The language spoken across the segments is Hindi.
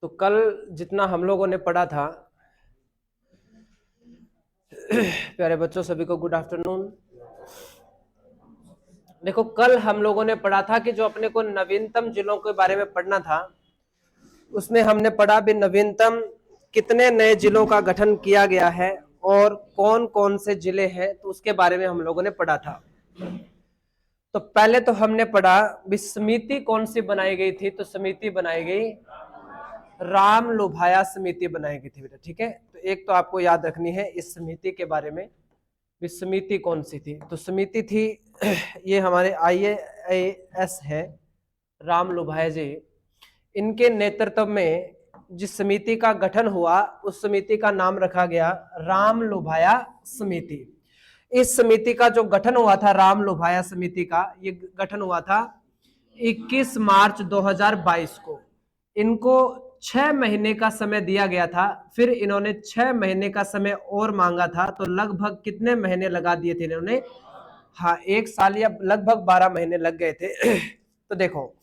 तो कल जितना हम लोगों ने पढ़ा था, प्यारे बच्चों सभी को गुड आफ्टरनून। देखो कल हम लोगों ने पढ़ा था कि जो अपने को नवीनतम जिलों के बारे में पढ़ना था, उसमें हमने पढ़ा भी नवीनतम कितने नए जिलों का गठन किया गया है और कौन कौन से जिले हैं, तो उसके बारे में हम लोगों ने पढ़ा था। तो पहले तो हमने पढ़ा भी समिति कौन सी बनाई गई थी, तो समिति बनाई गई राम लुभाया समिति बनाई गई थी बेटा। ठीक है, तो एक तो आपको याद रखनी है इस समिति के बारे में, भी समिति कौन सी थी। तो समिति थी ये हमारे IAS है, राम लुभाया जी, इनके नेतृत्व में जिस समिति का गठन हुआ उस समिति का नाम रखा गया राम लुभाया समिति। इस समिति का जो गठन हुआ था, राम लुभाया समिति का ये गठन हुआ था 21 मार्च 2022 को। इनको 6 महीने का समय दिया गया था, फिर इन्होंने 6 महीने का समय और मांगा था, तो लगभग कितने महीने लगा दिए थे इन्होंने? हाँ, 1 साल या लगभग 12 महीने लग गए थे। तो देखो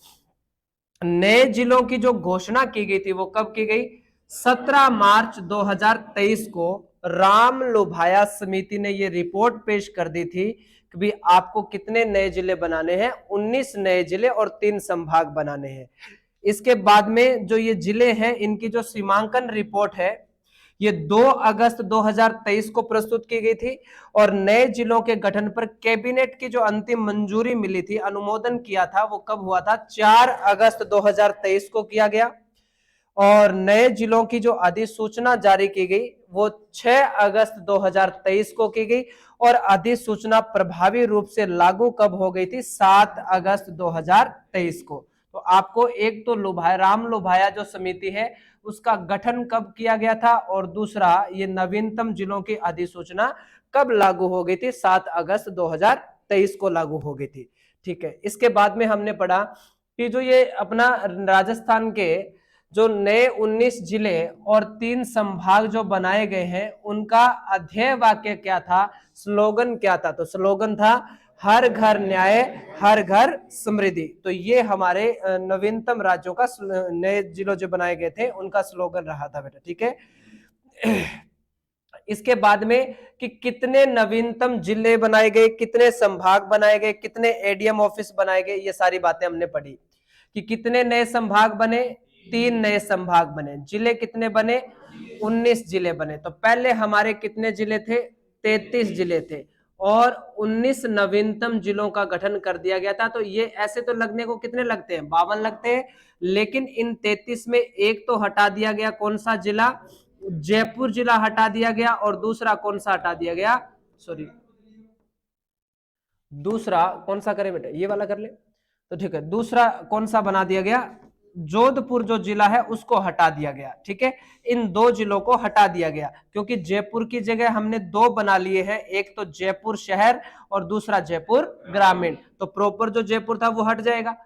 नए जिलों की जो घोषणा की गई थी वो कब की गई? 17 मार्च 2023 को राम लुभाया समिति ने ये रिपोर्ट पेश कर दी थी कि भी आपको कितने नए जिले बनाने हैं? 19 नए जिले और 3 संभाग बनाने हैं। इसके बाद में जो ये जिले हैं इनकी जो सीमांकन रिपोर्ट है ये 2 अगस्त 2023 को प्रस्तुत की गई थी और नए जिलों के गठन पर कैबिनेट की जो अंतिम मंजूरी मिली थी, अनुमोदन किया था, वो कब हुआ था? 4 अगस्त 2023 को किया गया। और नए जिलों की जो अधिसूचना जारी की गई वो 6 अगस्त 2023 को की गई और अधिसूचना प्रभावी रूप से लागू कब हो गई थी? 7 अगस्त 2023 को। तो आपको एक तो राम लुभाया जो समिति है उसका गठन कब किया गया था और दूसरा ये नवीनतम जिलों की अधिसूचना कब लागू हो गई थी? 7 अगस्त 2023 को लागू हो गई थी। ठीक है, इसके बाद में हमने पढ़ा कि जो ये अपना राजस्थान के जो नए 19 जिले और 3 संभाग जो बनाए गए हैं उनका अध्यय वाक्य क्या था, स्लोगन क्या था? तो स्लोगन था हर घर न्याय हर घर समृद्धि। तो ये हमारे नवीनतम राज्यों का नए जिलों जो बनाए गए थे उनका स्लोगन रहा था बेटा। ठीक है, इसके बाद में कि कितने नवीनतम जिले बनाए गए, कितने संभाग बनाए गए, कितने एडीएम ऑफिस बनाए गए, ये सारी बातें हमने पढ़ी। कि कितने नए संभाग बने? 3 नए संभाग बने। जिले कितने बने? 19 जिले बने। तो पहले हमारे कितने जिले थे? 33 जिले थे और 19 नवीनतम जिलों का गठन कर दिया गया था। तो ये ऐसे तो लगने को कितने लगते हैं? 52 लगते हैं, लेकिन इन 33 में एक तो हटा दिया गया, कौन सा जिला? जयपुर जिला हटा दिया गया और दूसरा कौन सा हटा दिया गया? सॉरी, दूसरा कौन सा करें बेटा? ये वाला कर ले। तो ठीक है, दूसरा कौन सा बना दिया गया? जोधपुर जो जिला है उसको हटा दिया गया। ठीक है, इन 2 जिलों को हटा दिया गया क्योंकि जयपुर की जगह हमने 2 बना लिए हैं, एक तो जयपुर शहर और दूसरा जयपुर ग्रामीण। तो प्रॉपर जो जयपुर था वो हट जाएगा।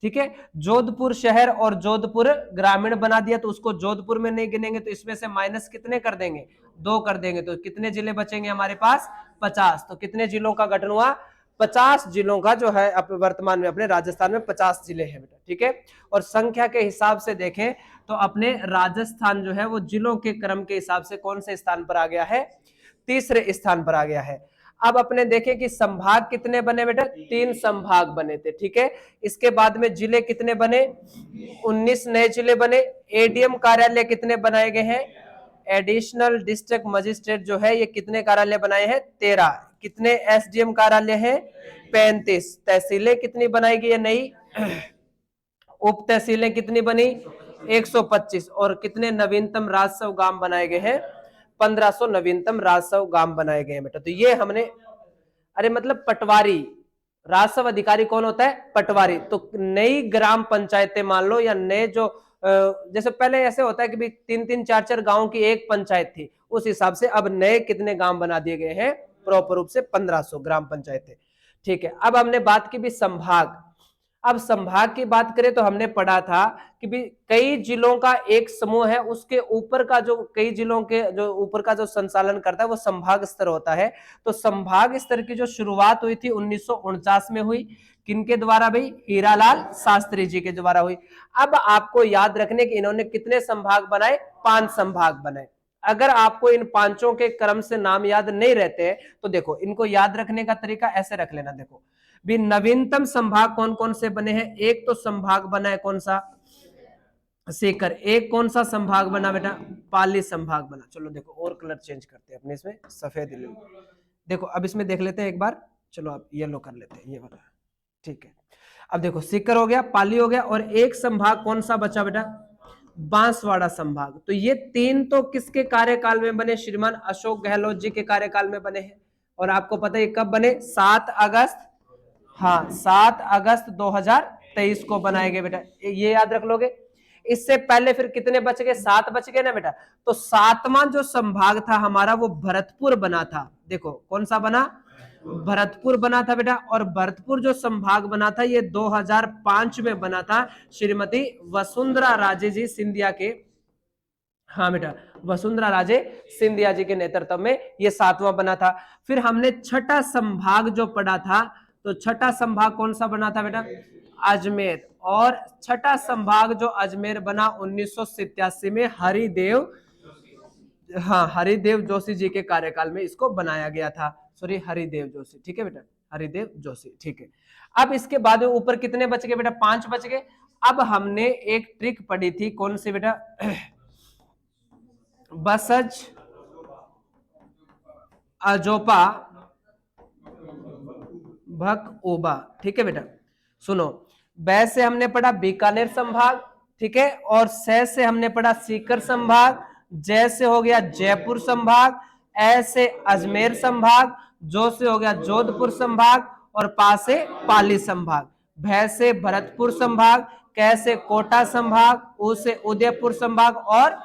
ठीक है, जोधपुर शहर और जोधपुर ग्रामीण बना दिया तो उसको जोधपुर में नहीं गिनेंगे, तो इसमें से माइनस कितने कर देंगे? 2 कर देंगे। तो कितने जिले बचेंगे हमारे पास? 50। तो कितने जिलों का गठन हुआ? 50 जिलों का जो है वर्तमान में अपने राजस्थान में 50 जिले हैं बेटा। ठीक है, और संख्या के हिसाब से देखें तो अपने राजस्थान जो है वो जिलों के क्रम के हिसाब से कौन से स्थान पर आ गया है? तीसरे स्थान पर आ गया है। अब अपने देखें कि संभाग कितने बने बेटा? 3 संभाग बने थे। ठीक है, इसके बाद में जिले कितने बने? 19 नए जिले बने। एडीएम कार्यालय कितने बनाए गए हैं? एडिशनल डिस्ट्रिक्ट मजिस्ट्रेट जो है ये कितने कार्यालय बनाए हैं? 13। कितने एसडीएम कार्यालय हैं? 35। तहसीलें कितनी बनाई गई है नई? उप तहसीलें कितनी बनी? 125। और कितने नवीनतम राजस्व गांव बनाए गए हैं? 1500 नवीनतम राजस्व गांव बनाए गए हैं बेटा। तो ये हमने, अरे मतलब पटवारी, राजस्व अधिकारी कौन होता है? पटवारी। तो नई ग्राम पंचायतें मान लो या नए जो जैसे पहले ऐसे होता है कि भी 3-3 4-4 गांव की एक पंचायत थी, उस हिसाब से अब नए कितने गांव बना दिए गए हैं? प्रॉपर रूप से 1500 ग्राम पंचायतें। ठीक है, अब हमने बात की भी संभाग। अब संभाग की बात करें तो हमने पढ़ा था कि भी कई जिलों का एक समूह है, उसके ऊपर का जो कई जिलों के जो ऊपर का जो संचालन करता है वो संभाग स्तर होता है। तो संभाग स्तर की जो शुरुआत हुई थी 1949 में हुई, किनके द्वारा भाई? हीरालाल शास्त्री जी के द्वारा हुई। अब आपको याद रखने कि इन्होंने कितने संभाग बनाए? 5 संभाग बनाए। अगर आपको इन पांचों के क्रम से नाम याद नहीं रहते तो देखो इनको याद रखने का तरीका ऐसे रख लेना। देखो भी नवीनतम संभाग कौन कौन से बने हैं? एक तो संभाग बना है कौन सा? सीकर। एक कौन सा संभाग बना बेटा? पाली संभाग बना। चलो देखो और कलर चेंज करते हैं अपने, इसमें सफेद ले लो। देखो अब इसमें देख लेते हैं एक बार। चलो अब येलो कर लेते हैं, ये वाला, ठीक है। अब देखो सीकर हो गया, पाली हो गया, और एक संभाग कौन सा बचा बेटा? बांसवाड़ा संभाग। तो ये तीन तो किसके कार्यकाल में बने? श्रीमान अशोक गहलोत जी के कार्यकाल में बने हैं। और आपको पता है कब बने? 7 अगस्त, हाँ 7 अगस्त 2023 को बनाए गए बेटा, ये याद रख लोगे। इससे पहले फिर कितने बच गए? 7 बच गए ना बेटा। तो 7वां जो संभाग था हमारा वो भरतपुर बना था। देखो कौन सा बना? भरतपुर बना था बेटा। और भरतपुर जो संभाग बना था ये 2005 में बना था श्रीमती वसुंधरा राजे जी सिंधिया के, हाँ बेटा, वसुंधरा राजे सिंधिया जी के नेतृत्व में ये 7वां बना था। फिर हमने छठा संभाग जो पढ़ा था, तो छठा संभाग कौन सा बना था बेटा? अजमेर। और छठा संभाग जो अजमेर बना 1987 में हरिदेव, हाँ हरिदेव जोशी जी के कार्यकाल में इसको बनाया गया था। सॉरी हरिदेव जोशी, ठीक है बेटा, हरिदेव जोशी, ठीक है। अब इसके बाद ऊपर कितने बच गए बेटा? 5 बच गए। अब हमने एक ट्रिक पढ़ी थी, कौन सी बेटा? बसज अजोपा भक ओबा, ठीक है बेटा। सुनो, बै से हमने पढ़ा बीकानेर संभाग, ठीक है, और सै से हमने पढ़ा सीकर संभाग, जय से हो गया जयपुर संभाग, ऐ से अजमेर संभाग, जो से हो गया जोधपुर संभाग, और पा से पाली संभाग, भै से भरतपुर संभाग, कै से कोटा संभाग, उ से उदयपुर संभाग, और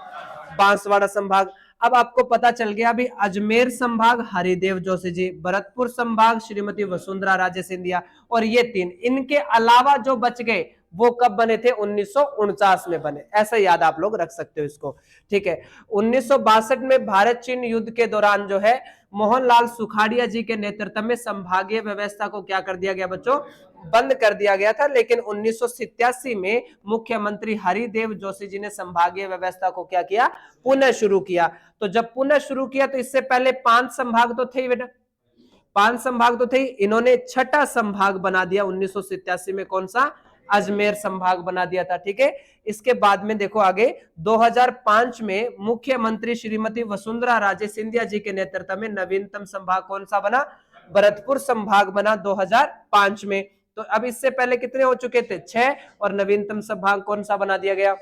बांसवाड़ा संभाग। अब आपको पता चल गया अभी अजमेर संभाग हरिदेव जोशी जी, भरतपुर संभाग श्रीमती वसुंधरा राजे सिंधिया, और ये 3। इनके अलावा जो बच गए वो कब बने थे? 1949 में बने। ऐसा याद आप लोग रख सकते हो इसको, ठीक है। 1962 में भारत चीन युद्ध के दौरान जो है मोहनलाल सुखाड़िया जी के नेतृत्व में संभागीय व्यवस्था को क्या कर दिया गया बच्चों? बंद कर दिया गया था। लेकिन 1987 में मुख्यमंत्री हरिदेव जोशी जी ने संभागीय व्यवस्था को क्या किया? पुनः शुरू किया। तो जब पुनः शुरू किया तो इससे पहले 5 संभाग तो थे ही बेटा, 5 संभाग तो थे। इन्होंने छठा संभाग बना दिया 1987 में, कौन सा? अजमेर संभाग बना दिया था, ठीक है। इसके बाद में देखो आगे 2005 में मुख्यमंत्री श्रीमती वसुंधरा राजे सिंधिया जी के नेतृत्व में नवीनतम संभाग कौन सा बना? भरतपुर संभाग बना 2005 में। तो अब इससे पहले कितने हो चुके थे? 6, और नवीनतम संभाग कौन सा बना दिया गया?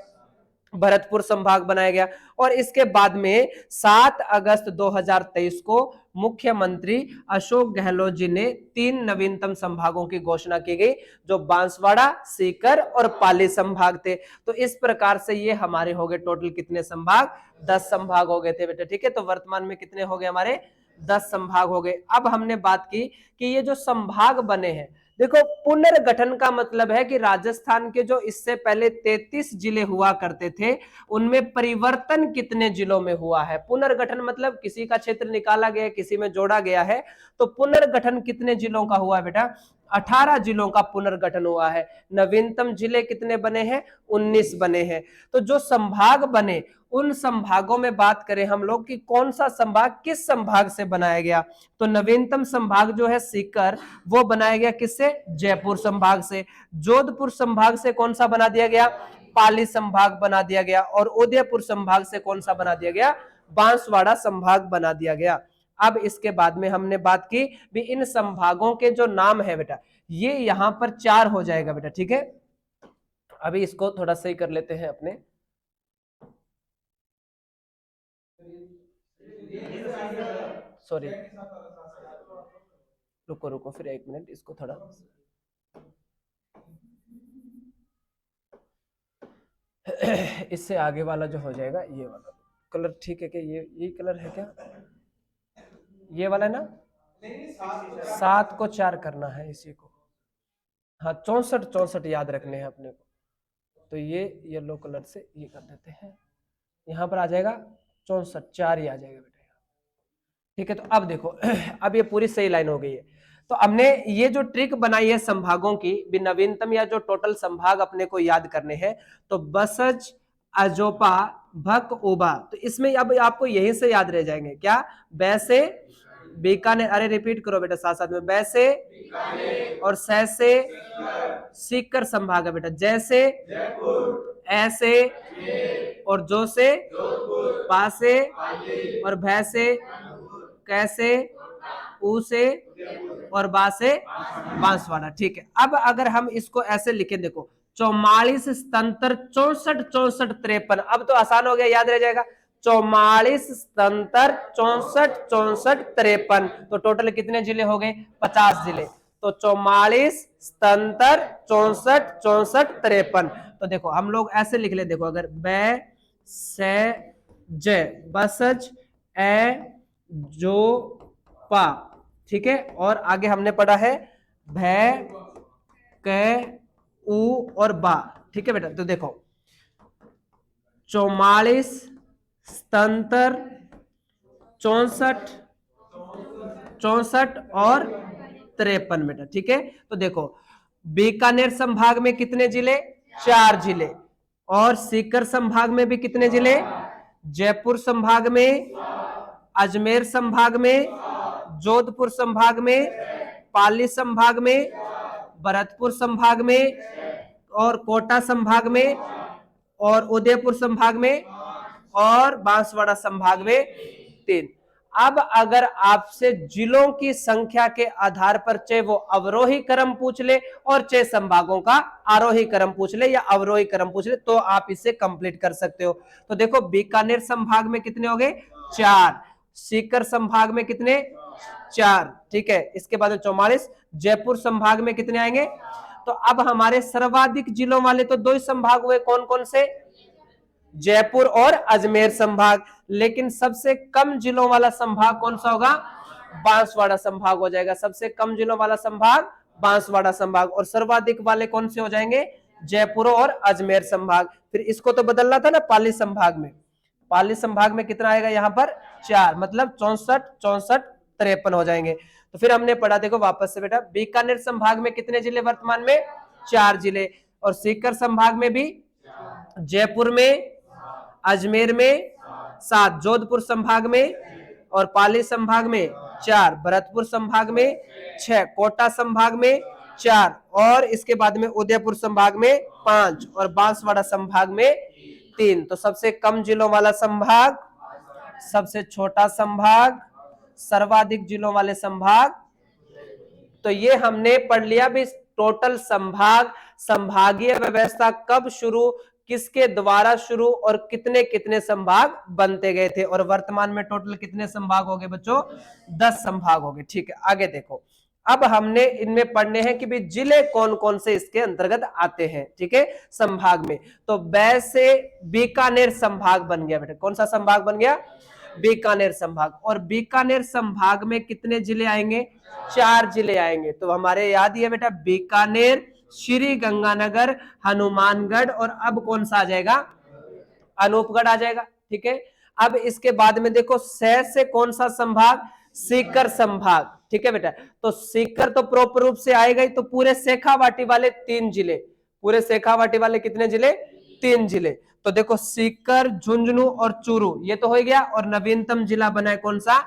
भरतपुर संभाग बनाया गया। और इसके बाद में 7 अगस्त 2023 को मुख्यमंत्री अशोक गहलोत जी ने 3 नवीनतम संभागों की घोषणा की गई, जो बांसवाड़ा, सीकर और पाली संभाग थे। तो इस प्रकार से ये हमारे हो गए टोटल कितने संभाग? 10 संभाग हो गए थे बेटा, ठीक है। तो वर्तमान में कितने हो गए हमारे? 10 संभाग हो गए। अब हमने बात की कि ये जो संभाग बने हैं, देखो पुनर्गठन का मतलब है कि राजस्थान के जो इससे पहले 33 जिले हुआ करते थे उनमें परिवर्तन कितने जिलों में हुआ है। पुनर्गठन मतलब किसी का क्षेत्र निकाला गया, किसी में जोड़ा गया है। तो पुनर्गठन कितने जिलों का हुआ है बेटा? 18 जिलों का पुनर्गठन हुआ है। नवीनतम जिले कितने बने हैं? 19 बने हैं। तो जो संभाग बने उन संभागों में बात करें हम लोग कि कौन सा संभाग किस संभाग से बनाया गया, तो नवीनतम संभाग जो है सीकर, वो बनाया गया किससे? जयपुर संभाग से। जोधपुर संभाग से कौन सा बना दिया गया? पाली संभाग बना दिया गया। और उदयपुर संभाग से कौन सा बना दिया गया? बांसवाड़ा संभाग बना दिया गया। अब इसके बाद में हमने बात की भी इन संभागों के जो नाम है बेटा, ये यहां पर 4 हो जाएगा बेटा, ठीक है। अभी इसको थोड़ा सही कर लेते हैं अपने, सॉरी रुको रुको फिर 1 मिनट, इसको थोड़ा इससे आगे वाला जो हो जाएगा ये वाला कलर, ठीक है क्या? ये कलर है क्या? ये वाला है ना? 7 को 4 करना है इसी को, हाँ 64 64 याद रखने हैं अपने को, तो ये येलो कलर से ये कर देते हैं, यहाँ पर आ जाएगा 64, 4 ही आ जाएगा बेटा। ठीक है, तो अब देखो अब ये पूरी सही लाइन हो गई है। तो हमने ये जो ट्रिक बनाई है संभागों की, भी नवीनतम या जो टोटल संभाग अपने को याद करने हैं, तो बसज, अजोपा, भक, ओबा, तो इसमें अब आपको यहीं से याद रह जाएंगे क्या, बैसे, बीकानेर, अरे रिपीट करो बेटा साथ साथ में, बैसे और सैसे सीकर संभाग है बेटा, जैसे, ऐसे और जो से, पासे और भैसे, कैसे, ऊसे और बासे, बांसवाड़ा। ठीक है, अब अगर हम इसको ऐसे लिखे, देखो 44 77 64 64 53, अब तो आसान हो गया, याद रह जाएगा, 44 77 64 64 53, तो टोटल कितने जिले हो गए, 50 जिले। तो 44 77 64 64 53, तो देखो हम लोग ऐसे लिख ले, देखो अगर बै से जय, बसज, ए, जो, पा, ठीक है, और आगे हमने पढ़ा है भै, कै, ऊ और बा। ठीक है बेटा, तो देखो 44 77 64 64 और 53 बेटा। ठीक है, तो देखो बीकानेर संभाग में कितने जिले, 4 जिले, और सीकर संभाग में भी कितने जिले, जयपुर संभाग में, अजमेर संभाग में, जोधपुर संभाग में, पाली संभाग में, भरतपुर संभाग में, और कोटा संभाग में, और उदयपुर संभाग में, और बांसवाड़ा संभाग में 3। अब अगर आपसे जिलों की संख्या के आधार पर चाहे वो अवरोही क्रम पूछ ले और चाहे संभागों का आरोही क्रम पूछ ले या अवरोही क्रम पूछ ले, तो आप इसे कंप्लीट कर सकते हो। तो देखो बीकानेर संभाग में कितने हो गए, 4, सीकर संभाग में कितने, 4, ठीक है, इसके बाद 44, जयपुर संभाग में कितने आएंगे, तो अब हमारे सर्वाधिक जिलों वाले तो 2 ही संभाग हुए, कौन कौन से, जयपुर और अजमेर संभाग, लेकिन सबसे कम जिलों वाला संभाग कौन सा होगा, बांसवाड़ा संभाग हो जाएगा, सबसे कम जिलों वाला संभाग बांसवाड़ा संभाग, और सर्वाधिक वाले कौन से हो जाएंगे, जयपुर और अजमेर संभाग। फिर इसको तो बदलना था ना पाली संभाग में, पाली संभाग में कितना आएगा यहाँ पर, 4, मतलब 64 64 53 हो जाएंगे। तो फिर हमने पढ़ा, देखो वापस से बेटा, बीकानेर संभाग में कितने जिले वर्तमान में, 4 जिले, और सीकर संभाग में भी, जयपुर में, अजमेर में 7, जोधपुर संभाग में और पाली संभाग में 4, भरतपुर संभाग में 6, कोटा संभाग में 4, और इसके बाद में उदयपुर संभाग में 5, और बांसवाड़ा संभाग में 3। तो सबसे कम जिलों वाला संभाग, सबसे छोटा संभाग, सर्वाधिक जिलों वाले संभाग। तो ये हमने पढ़ लिया भी टोटल संभाग, संभागीय व्यवस्था कब शुरू, किसके द्वारा शुरू, और कितने कितने संभाग बनते गए थे, और वर्तमान में टोटल कितने संभाग हो गए बच्चों, 10 संभाग हो गए। ठीक है, आगे देखो, अब हमने इनमें पढ़ने हैं कि भी जिले कौन कौन से इसके अंतर्गत आते हैं। ठीक है, संभाग में, तो बै से बीकानेर संभाग बन गया बेटा, कौन सा संभाग बन गया, बीकानेर संभाग, और बीकानेर संभाग में कितने जिले आएंगे, 4 जिले आएंगे। तो हमारे याद ही है बेटा, बीकानेर, श्री गंगानगर, हनुमानगढ़, और अब कौन सा आ जाएगा, अनूपगढ़ आ जाएगा। ठीक है, अब इसके बाद में देखो से कौन सा संभाग, सीकर संभाग। ठीक है बेटा, तो सीकर तो प्रॉपर रूप से आएगा ही, तो पूरे शेखावाटी वाले 3 जिले, पूरे शेखावाटी वाले कितने जिले, 3 जिले। तो देखो सीकर, झुंझुनू और चूरू, ये तो हो गया, और नवीनतम जिला बना है कौन सा,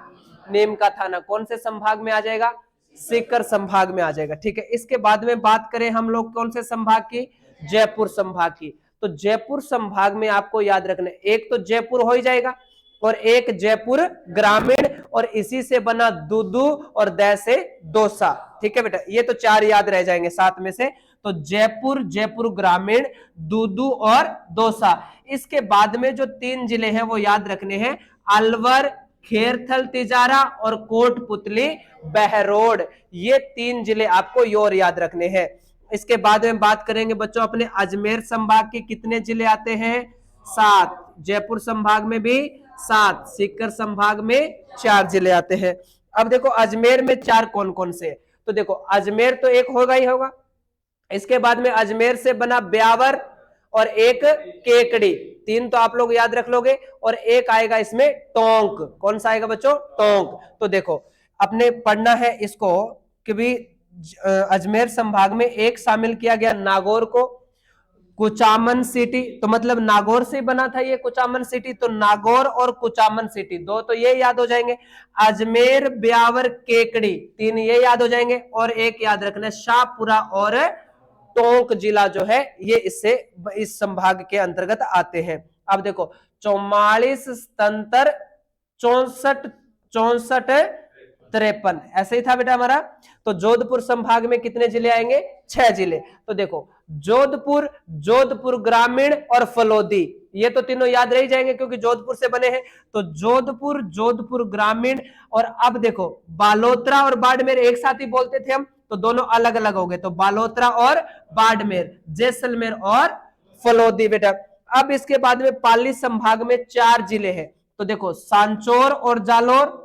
नीम का थाना, कौन से संभाग में आ जाएगा, सीकर संभाग में आ जाएगा। ठीक है, इसके बाद में बात करें हम लोग कौन से संभाग की, जयपुर संभाग की। तो जयपुर संभाग में आपको याद रखना, एक तो जयपुर हो ही जाएगा, और एक जयपुर ग्रामीण, और इसी से बना दूदू, और दै से दौसा। ठीक है बेटा, ये तो 4 याद रह जाएंगे 7 में से। तो जयपुर, जयपुर ग्रामीण, दूदू और दौसा। इसके बाद में जो 3 जिले हैं वो याद रखने हैं, अलवर, खेरथल तिजारा और कोटपुतली बहरोड, ये 3 जिले आपको योर याद रखने हैं। इसके बाद में बात करेंगे बच्चों अपने अजमेर संभाग के कितने जिले आते हैं, 7, जयपुर संभाग में भी 7, सीकर संभाग में 4 जिले आते हैं। अब देखो अजमेर में 4 कौन कौन से, तो देखो अजमेर तो एक होगा ही होगा, इसके बाद में अजमेर से बना ब्यावर और एक केकड़ी, 3 तो आप लोग याद रख लोगे, और एक आएगा इसमें टोंक। कौन सा आएगा बच्चों? टोंक। तो देखो अपने पढ़ना है इसको कि भी अजमेर संभाग में एक शामिल किया गया नागौर को, कुचामन सिटी, तो मतलब नागौर से बना था ये कुचामन सिटी, तो नागौर और कुचामन सिटी 2 तो ये याद हो जाएंगे। अजमेर, ब्यावर, केकड़ी 3 ये याद हो जाएंगे, और एक याद रखना शाहपुरा और टोंक जिला जो है ये इससे इस संभाग के अंतर्गत आते हैं। अब देखो 44 77 64 64 53 ऐसे ही था बेटा हमारा। तो जोधपुर संभाग में कितने जिले आएंगे? 6 जिले। तो देखो जोधपुर, जोधपुर ग्रामीण और फलोदी, ये तो तीनों याद रह जाएंगे क्योंकि जोधपुर से बने हैं। तो जोधपुर, जोधपुर ग्रामीण, और अब देखो बालोतरा और बाड़मेर एक साथ ही बोलते थे हम, तो दोनों अलग अलग हो गए, तो बालोतरा और बाड़मेर, जैसलमेर और फलोदी बेटा। अब इसके बाद में पाली संभाग में 4 जिले हैं, तो देखो सांचौर और जालोर,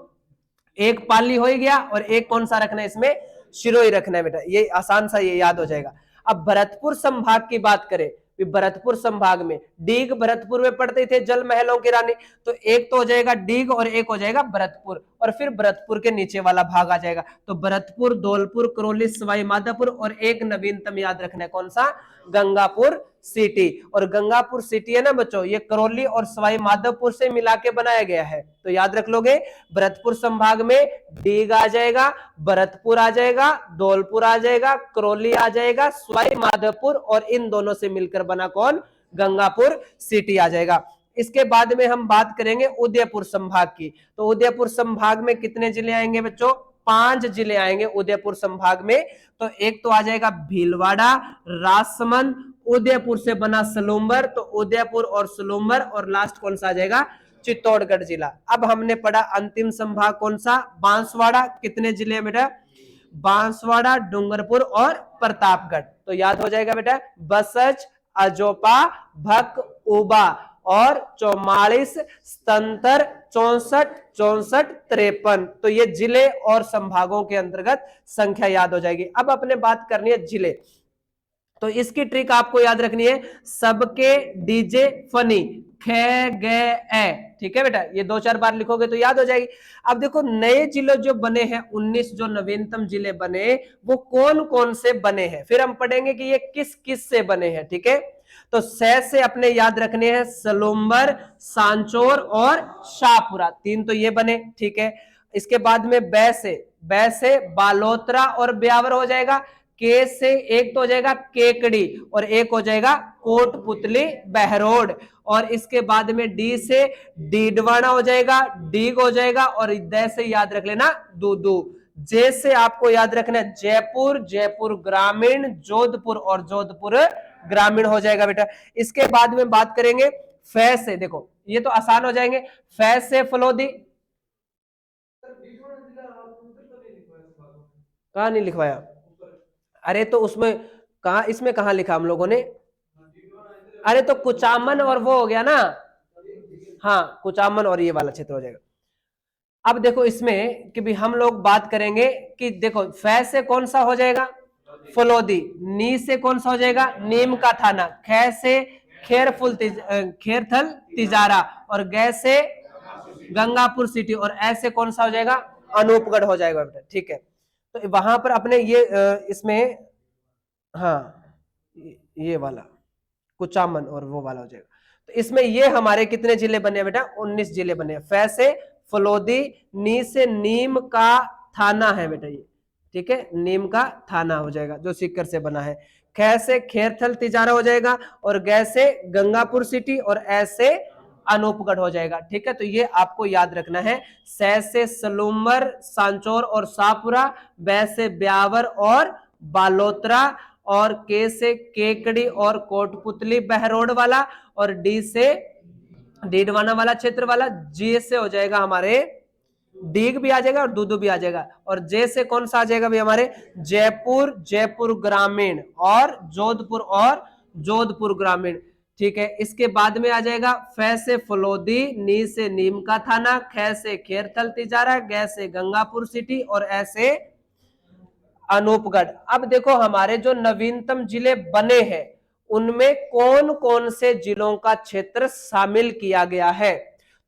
एक पाली हो गया, और एक कौन सा रखना है इसमें? शिरोई रखना है बेटा, ये आसान सा ये याद हो जाएगा। अब भरतपुर संभाग की बात करें, भरतपुर संभाग में डीग भरतपुर में पड़ते थे, जल महलों की रानी, तो एक तो हो जाएगा डीग और एक हो जाएगा भरतपुर, और फिर भरतपुर के नीचे वाला भाग आ जाएगा। तो भरतपुर, धौलपुर, करौली, सवाई माधोपुर, और एक नवीनतम याद रखना है कौन सा? गंगापुर सिटी। और गंगापुर सिटी है ना बच्चों, ये करौली और सवाई माधोपुर से मिला के बनाया गया है, तो याद रख लोगे। भरतपुर संभाग में डीग आ जाएगा, भरतपुर आ जाएगा, धौलपुर आ जाएगा, करौली आ जाएगा, सवाई माधोपुर, और इन दोनों से मिलकर बना कौन? गंगापुर सिटी आ जाएगा। इसके बाद में हम बात करेंगे उदयपुर संभाग की। तो उदयपुर संभाग में कितने जिले आएंगे बच्चों? 5 जिले आएंगे उदयपुर संभाग में। तो एक तो आ जाएगा भीलवाड़ा, राजसमंद, उदयपुर से बना सलूम्बर, तो उदयपुर और सलूम्बर, और लास्ट कौन सा आ जाएगा? चित्तौड़गढ़ जिला। अब हमने पढ़ा अंतिम संभाग कौन सा? बांसवाड़ा। कितने जिले हैं बेटा? बांसवाड़ा, डूंगरपुर और प्रतापगढ़। तो याद हो जाएगा बेटा, बसच, अजोपा, भक, उबा, और 44 77 64 64 53। तो ये जिले और संभागों के अंतर्गत संख्या याद हो जाएगी। अब अपने बात करनी है जिले, तो इसकी ट्रिक आपको याद रखनी है, सबके डीजे फनी, खे गे ए, ठीक है बेटा, ये 2-4 बार लिखोगे तो याद हो जाएगी। अब देखो नए जिले जो बने हैं, 19 जो नवीनतम जिले बने, वो कौन कौन से बने हैं, फिर हम पढ़ेंगे कि ये किस किस से बने हैं, ठीक है। तो से अपने याद रखने हैं सलूम्बर, सांचौर और शाहपुरा, 3 तो ये बने, ठीक है। इसके बाद में बै से बालोतरा और ब्यावर हो जाएगा, के से एक तो हो जाएगा केकड़ी, और एक हो जाएगा कोटपुतली बहरोड, और इसके बाद में डी से डीडवाना हो जाएगा, डीग हो जाएगा, और द से याद रख लेना दूदू। जे से आपको याद रखना है जयपुर, जयपुर ग्रामीण, जोधपुर और जोधपुर ग्रामीण हो जाएगा बेटा। इसके बाद में बात करेंगे फै से, देखो ये तो आसान हो जाएंगे, फै से फलोदी, कहा नहीं लिखवाया? अरे तो उसमें कहा, इसमें कहा लिखा हम लोगों ने? अरे तो कुचामन और वो हो गया ना, हाँ कुचामन और ये वाला क्षेत्र हो जाएगा। अब देखो इसमें कि भी हम लोग बात करेंगे कि देखो फै से कौन सा हो जाएगा? फलोदी, नी से कौन सा हो जाएगा? नीम का थाना, खे से खेरथल तिजारा, और गै से गंगापुर सिटी, और ऐसे कौन सा हो जाएगा? अनूपगढ़ हो जाएगा बेटा, ठीक है। तो वहां पर अपने ये इसमें, हाँ ये वाला कुचामन और वो वाला हो जाएगा। तो इसमें ये हमारे कितने जिले बने बेटा? 19 जिले बने। फै से फलोदी, नी से नीम का थाना है बेटा ये, ठीक है, नीम का थाना हो जाएगा जो सीकर से बना है। खे से खेरथल तिजारा हो जाएगा, और गै से गंगापुर सिटी, और ऐसे अनूपगढ़ हो जाएगा, ठीक है। तो ये आपको याद रखना है। सै से सलूम्बर, सांचौर और शाहपुरा, बै से ब्यावर और बालोतरा, और के से केकड़ी और कोटपुतली बहरोड वाला, और डी से डीडवाना वाला क्षेत्र वाला, जी से हो जाएगा हमारे डीग भी आ जाएगा और दूदू भी आ जाएगा, और जे से कौन सा आ जाएगा भी हमारे? जयपुर, जयपुर ग्रामीण, और जोधपुर ग्रामीण, ठीक है। इसके बाद में आ जाएगा फै से फलोदी, नी से नीम का थाना, खे से खेरथल तिजारा, गै से गंगापुर सिटी, और ऐसे अनूपगढ़। अब देखो हमारे जो नवीनतम जिले बने हैं उनमें कौन कौन से जिलों का क्षेत्र शामिल किया गया है।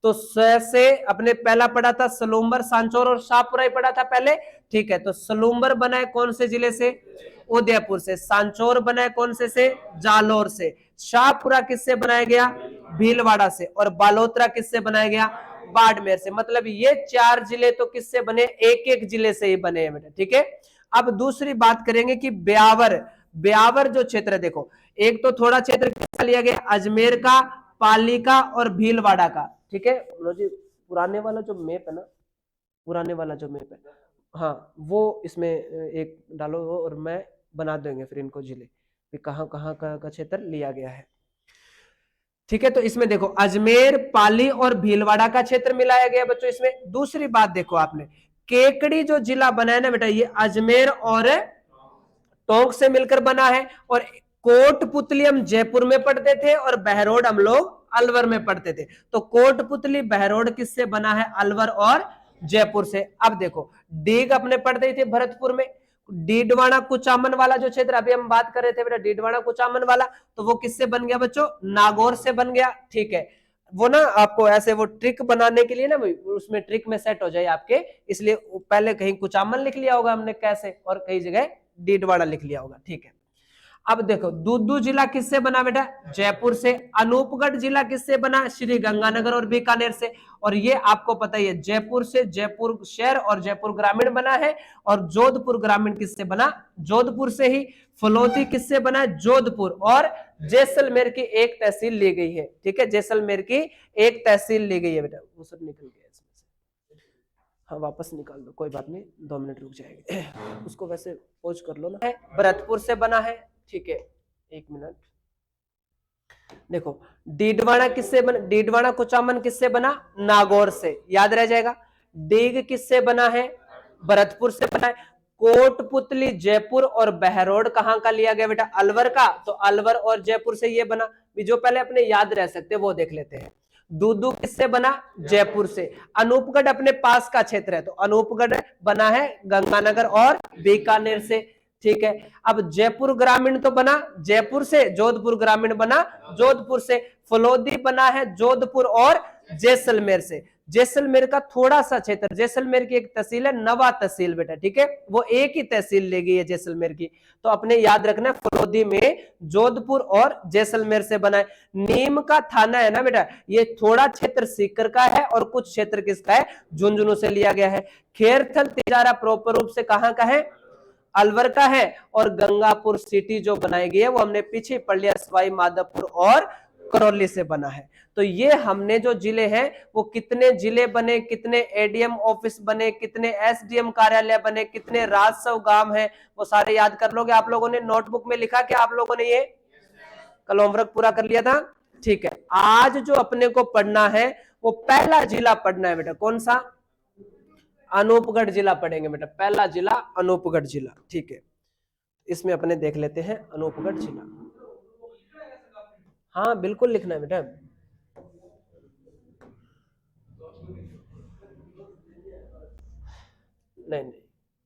तो से अपने पहला पढ़ा था सलूम्बर, सांचौर और शाहपुरा ही पढ़ा था पहले, ठीक है। तो सलूम्बर बना है कौन से जिले से, उदयपुर से। सांचौर बना है कौन से जालोर से। शाहपुरा किससे बनाया गया, भीलवाड़ा से। और बालोतरा किससे बनाया गया, बाड़मेर से। मतलब ये 4 जिले तो किससे बने, एक एक जिले से ही बने हैं बेटा, ठीक है। अब दूसरी बात करेंगे कि ब्यावर, ब्यावर जो क्षेत्र देखो, एक तो थोड़ा क्षेत्र किसका लिया गया, अजमेर का, पाली का और भीलवाड़ा का, ठीक है। जी पुराने वाला जो मैप है ना, पुराने वाला जो मैप है, हाँ वो इसमें एक डालो और मैं बना देंगे फिर इनको जिले कहां कहां का क्षेत्र लिया गया है, ठीक है। तो इसमें देखो अजमेर, पाली और भीलवाड़ा का क्षेत्र मिलाया गया बच्चों इसमें। दूसरी बात देखो आपने, केकड़ी जो जिला बना है ना बेटा, ये अजमेर और टोंक से मिलकर बना है। और कोटपुतली हम जयपुर में पढ़ते थे और बहरोड हम लोग अलवर में पढ़ते थे। तो कोटपुतली बहरोड किससे बना है, अलवर और जयपुर से। अब देखो डीग अपने पढ़ते थे भरतपुर में। डीडवाना कुचामन वाला जो क्षेत्र अभी हम बात कर रहे थे बेटा, डीडवाना कुचामन वाला, तो वो किससे बन गया बच्चों, नागौर से बन गया, ठीक है। वो ना आपको ऐसे वो ट्रिक बनाने के लिए ना उसमें ट्रिक में सेट हो जाए आपके, इसलिए पहले कहीं कुचामन लिख लिया होगा हमने कैसे, और कई जगह डीडवाड़ा लिख लिया होगा, ठीक है। अब देखो दूदू जिला किससे बना बेटा, जयपुर से। अनूपगढ़ जिला किससे बना, श्री गंगानगर और बीकानेर से। और ये आपको पता ही है जयपुर से, जयपुर शहर और जयपुर ग्रामीण बना है। और जोधपुर ग्रामीण किससे बना, जोधपुर से ही। फलोदी किससे बना, जोधपुर। और जैसलमेर की एक तहसील ली गई है, ठीक है, जैसलमेर की एक तहसील ली गई है बेटा। वो सब निकल गया इसमें से, हाँ वापस निकाल दो, कोई बात नहीं, 2 मिनट रुक जाएंगे। उसको वैसे पोज कर लो ना। भरतपुर से बना है, ठीक है, 1 मिनट। देखो डीडवाना किससे बना, डीडवाना कुचामन किससे बना, नागौर से, याद रह जाएगा। डीग किससे बना है, भरतपुर से बना है। कोटपुतली जयपुर और बहरोड कहां का लिया गया बेटा, अलवर का। तो अलवर और जयपुर से ये बना, जो पहले अपने याद रह सकते वो देख लेते हैं। दूदू किससे बना, जयपुर से। अनूपगढ़ अपने पास का क्षेत्र है, तो अनूपगढ़ बना है गंगानगर और बीकानेर से, ठीक है। अब जयपुर ग्रामीण तो बना जयपुर से, जोधपुर ग्रामीण बना जोधपुर से। फलोदी बना है जोधपुर और जैसलमेर से। जैसलमेर का थोड़ा सा क्षेत्र, जैसलमेर की एक तहसील है नवा तहसील बेटा, ठीक है, वो एक ही तहसील ले गई है जैसलमेर की। तो अपने याद रखना है फलोदी में जोधपुर और जैसलमेर से बना है। नीम का थाना है ना बेटा, ये थोड़ा क्षेत्र सीकर का है और कुछ क्षेत्र किसका है, झुंझुनू से लिया गया है। खेरथल तिजारा प्रॉपर रूप से कहां का है, अलवर का है। और गंगापुर सिटी जो बनाई गई है वो हमने पीछे पढ़ लिया, सवाई माधोपुर और करौली से बना है। तो ये हमने जो जिले हैं वो कितने जिले बने, कितने एडीएम ऑफिस बने, कितने एसडीएम कार्यालय बने, कितने राजस्व गांव हैं, वो सारे याद कर लोगे। आप लोगों ने नोटबुक में लिखा कि आप लोगों ने ये कल होमवर्क पूरा कर लिया था, ठीक है। आज जो अपने को पढ़ना है वो पहला जिला पढ़ना है बेटा, कौन सा, अनूपगढ़ जिला पढ़ेंगे बेटा, पहला जिला अनूपगढ़ जिला, ठीक है। इसमें अपने देख लेते हैं अनूपगढ़ जिला। हाँ बिल्कुल लिखना है बेटा। नहीं,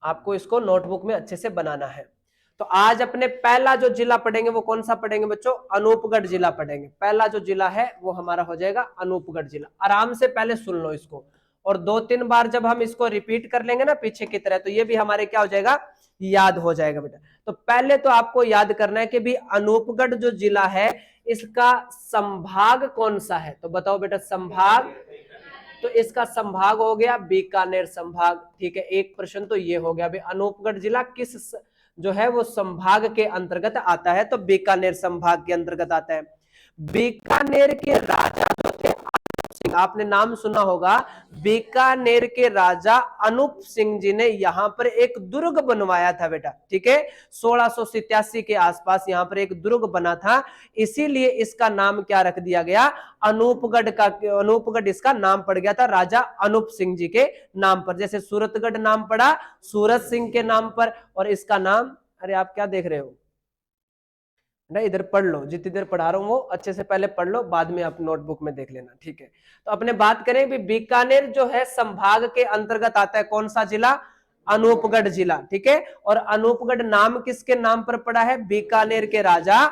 आपको इसको नोटबुक में अच्छे से बनाना है। तो आज अपने पहला जो जिला पढ़ेंगे वो कौन सा पढ़ेंगे बच्चों, अनूपगढ़ जिला पढ़ेंगे। पहला जो जिला है वो हमारा हो जाएगा अनूपगढ़ जिला। आराम से पहले सुन लो इसको, और 2-3 बार जब हम इसको रिपीट कर लेंगे ना पीछे की तरह, तो ये भी हमारे क्या हो जाएगा, याद हो जाएगा बेटा। तो पहले तो आपको याद करना है कि भी अनूपगढ़ जो जिला है इसका संभाग कौन सा है। तो बताओ बेटा संभाग, तो इसका संभाग हो गया बीकानेर संभाग, ठीक है। एक प्रश्न तो ये हो गया, अनूपगढ़ जिला किस जो है वो संभाग के अंतर्गत आता है, तो बीकानेर संभाग के अंतर्गत आता है। बीकानेर के राजा जो थे, आपने नाम सुना होगा, बीकानेर के राजा अनूप सिंह जी ने यहां पर एक दुर्ग बनवाया था बेटा, ठीक है। 1687 के आसपास यहां पर एक दुर्ग बना था, इसीलिए इसका नाम क्या रख दिया गया, अनूपगढ़ का। अनूपगढ़ इसका नाम पड़ गया था राजा अनूप सिंह जी के नाम पर। जैसे सूरतगढ़ नाम पड़ा सूरत सिंह के नाम पर, और इसका नाम, अरे आप क्या देख रहे हो ना, इधर पढ़ लो, जितनी देर पढ़ा रहा हूं वो अच्छे से पहले पढ़ लो, बाद में आप नोटबुक में देख लेना, ठीक है। तो अपने बात करें भी बीकानेर जो है संभाग के अंतर्गत आता है, कौन सा जिला, अनूपगढ़ जिला, ठीक है। और अनूपगढ़ नाम किसके नाम पर पड़ा है? बीकानेर के राजा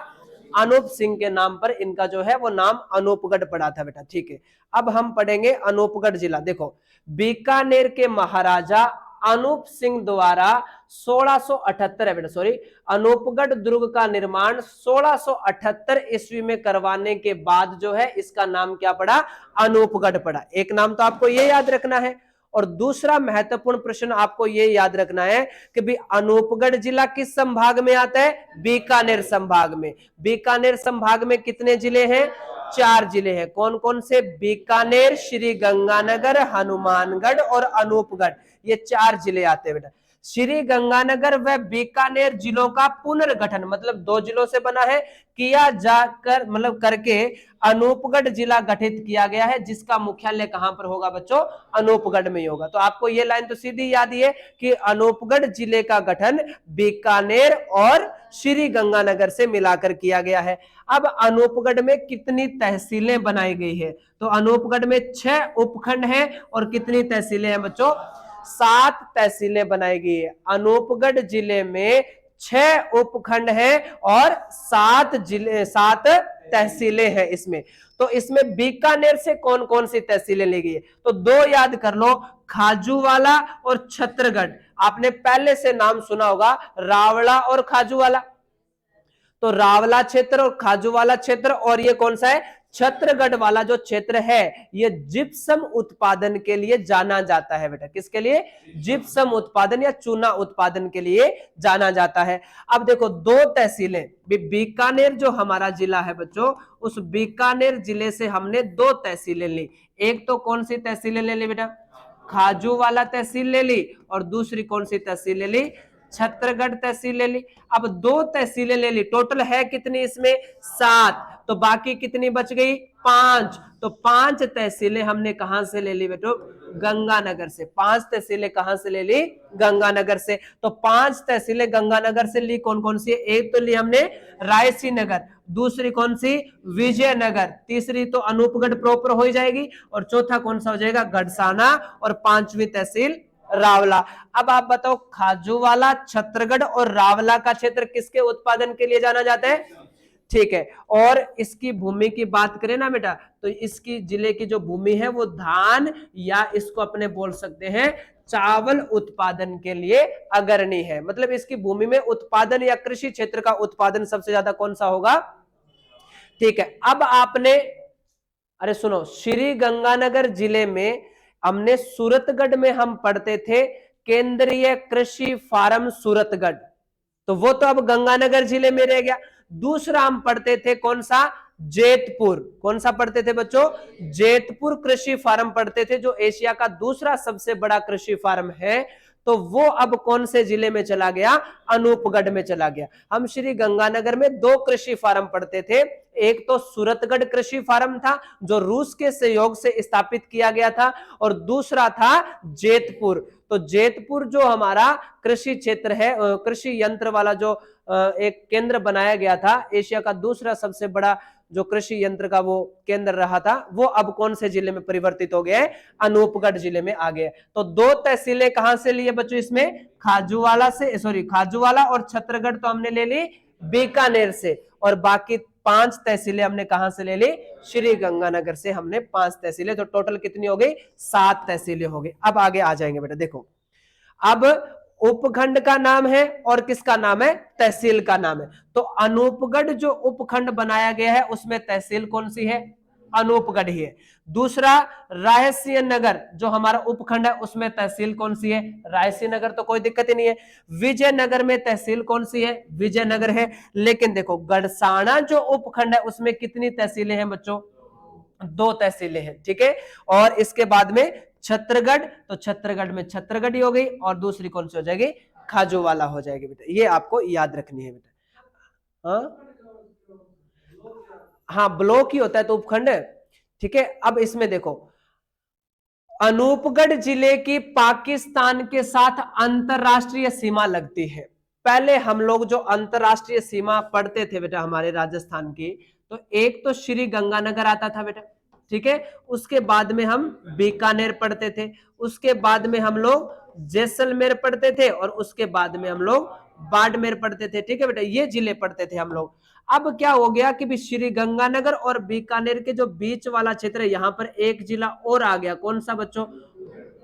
अनूप सिंह के नाम पर इनका जो है वो नाम अनूपगढ़ पड़ा था बेटा, ठीक है। अब हम पढ़ेंगे अनूपगढ़ जिला। देखो, बीकानेर के महाराजा अनूप सिंह द्वारा 1678 है बेटा, सॉरी, अनूपगढ़ दुर्ग का निर्माण 1678 ईस्वी में करवाने के बाद जो है इसका नाम क्या पड़ा? अनूपगढ़ पड़ा। एक नाम तो आपको ये याद रखना है। और दूसरा महत्वपूर्ण प्रश्न आपको ये याद रखना है कि भी अनूपगढ़ जिला किस संभाग में आता है? बीकानेर संभाग में। बीकानेर संभाग में कितने जिले हैं? 4 जिले हैं। कौन कौन से? बीकानेर, श्री गंगानगर, हनुमानगढ़ और अनूपगढ़, ये 4 जिले आते हैं बेटा। श्री गंगानगर व बीकानेर जिलों का पुनर्गठन, मतलब 2 जिलों से बना है, किया जाकर मतलब करके अनूपगढ़ जिला गठित किया गया है, जिसका मुख्यालय कहां पर होगा बच्चों? अनूपगढ़ में ही होगा। तो आपको ये लाइन तो सीधी याद ही है कि अनूपगढ़ जिले का गठन बीकानेर और श्री गंगानगर से मिलाकर किया गया है। अब अनूपगढ़ में कितनी तहसीलें बनाई गई है? तो अनूपगढ़ में 6 उपखंड हैं और कितनी तहसीलें हैं बच्चों? 7 तहसीलें बनाई गई है। अनूपगढ़ जिले में 6 उपखंड हैं और 7 तहसीलें हैं इसमें। तो इसमें बीकानेर से कौन कौन सी तहसीलें ली गई है? तो 2 याद कर लो, खाजूवाला और छत्रगढ़। आपने पहले से नाम सुना होगा, रावला और खाजूवाला। तो रावला क्षेत्र और खाजूवाला क्षेत्र, और ये कौन सा है? छत्रगढ़ वाला जो क्षेत्र है, ये जिप्सम उत्पादन के लिए जाना जाता है बेटा। किसके लिए? जिप्सम उत्पादन या चूना उत्पादन के लिए जाना जाता है। अब देखो, 2 तहसीलें, बीकानेर जो हमारा जिला है बच्चों, उस बीकानेर जिले से हमने 2 तहसीलें ली। एक तो कौन सी तहसीलें ले ली बेटा? खाजूवाला तहसील ले ली, और दूसरी कौन सी तहसील ले ली? छत्रगढ़ तहसील ले ली। अब 2 तहसीलें ले ली, टोटल है कितनी इसमें? 7। तो बाकी कितनी बच गई? 5। तो 5 तहसीलें हमने कहां से ले ली बेटो? गंगानगर से। 5 तहसीलें कहां से ले ली? गंगानगर से। तो 5 तहसीलें गंगानगर से ली। कौन कौन सी? एक तो ली हमने रायसी नगर, दूसरी कौन सी? विजयनगर, तीसरी तो अनूपगढ़ प्रॉपर हो जाएगी, और चौथा कौन सा हो जाएगा? गढ़साना, और 5वीं तहसील रावला। अब आप बताओ, खाजूवाला, छत्रगढ़ और रावला का क्षेत्र किसके उत्पादन के लिए जाना जाता है? ठीक है। और इसकी भूमि की बात करें ना बेटा, तो इसकी जिले की जो भूमि है वो धान, या इसको अपने बोल सकते हैं चावल उत्पादन के लिए अग्रणी है। मतलब इसकी भूमि में उत्पादन या कृषि क्षेत्र का उत्पादन सबसे ज्यादा कौन सा होगा? ठीक है। अब आपने, अरे सुनो, श्री गंगानगर जिले में हमने सूरतगढ़ में हम पढ़ते थे केंद्रीय कृषि फार्म सूरतगढ़, तो वो तो अब गंगानगर जिले में रह गया। दूसरा हम पढ़ते थे कौन सा? जेतपुर। कौन सा पढ़ते थे बच्चों? जेतपुर कृषि फार्म पढ़ते थे, जो एशिया का दूसरा सबसे बड़ा कृषि फार्म है। तो वो अब कौन से जिले में चला गया? अनूपगढ़ में चला गया। हम श्री गंगानगर में 2 कृषि फार्म पढ़ते थे। एक तो सूरतगढ़ कृषि फार्म था, जो रूस के सहयोग से स्थापित किया गया था, और दूसरा था जेतपुर। तो जेतपुर जो हमारा कृषि क्षेत्र है, कृषि यंत्र वाला जो एक केंद्र बनाया गया था, एशिया का दूसरा सबसे बड़ा जो कृषि यंत्र का वो केंद्र रहा था, वो अब कौन से जिले में परिवर्तित हो गया है? अनूपगढ़ जिले में आ गया। तो 2 तहसीलें कहां से लिए बच्चों इसमें? खाजूवाला से, सॉरी, खाजूवाला और छत्रगढ़ तो हमने ले ली बीकानेर से, और बाकी 5 तहसीलें हमने कहां से ले ली? श्री गंगानगर से हमने 5 तहसीलें। तो टोटल कितनी हो गई? 7 तहसीलें हो गई। अब आगे आ जाएंगे बेटा। देखो, अब उपखंड का नाम है और किसका नाम है? तहसील का नाम है। तो अनूपगढ़ जो उपखंड बनाया गया है उसमें तहसील कौन सी है? अनूपगढ़ ही है। दूसरा, रायसी नगर जो हमारा उपखंड है उसमें तहसील कौन सी है? रायसी नगर, तो कोई दिक्कत ही नहीं है। विजयनगर में तहसील कौन सी है? विजयनगर है। लेकिन देखो, गढ़साना जो उपखंड है उसमें कितनी तहसीलें हैं बच्चों? 2 तहसीलें हैं, ठीक है। और इसके बाद में छत्रगढ़, तो छत्रगढ़ में छत्रगढ़ ही हो गई, और दूसरी कौन सी हो जाएगी? खाजूवाला हो जाएगी बेटा। ये आपको याद रखनी है बेटा। हाँ, ब्लॉक ही होता है तो उपखंड, ठीक है। अब इसमें देखो, अनूपगढ़ जिले की पाकिस्तान के साथ अंतरराष्ट्रीय सीमा लगती है। पहले हम लोग जो अंतरराष्ट्रीय सीमा पढ़ते थे बेटा हमारे राजस्थान की, तो एक तो श्री गंगानगर आता था बेटा, ठीक है। उसके बाद में हम बीकानेर पढ़ते थे, उसके बाद में हम लोग जैसलमेर पढ़ते थे और उसके बाद में हम लोग बाड़मेर पढ़ते थे। ठीक है बेटा, ये जिले पढ़ते थे हम लोग। अब क्या हो गया कि भी श्री गंगानगर और बीकानेर के जो बीच वाला क्षेत्र है, यहाँ पर एक जिला और आ गया। कौन सा बच्चों?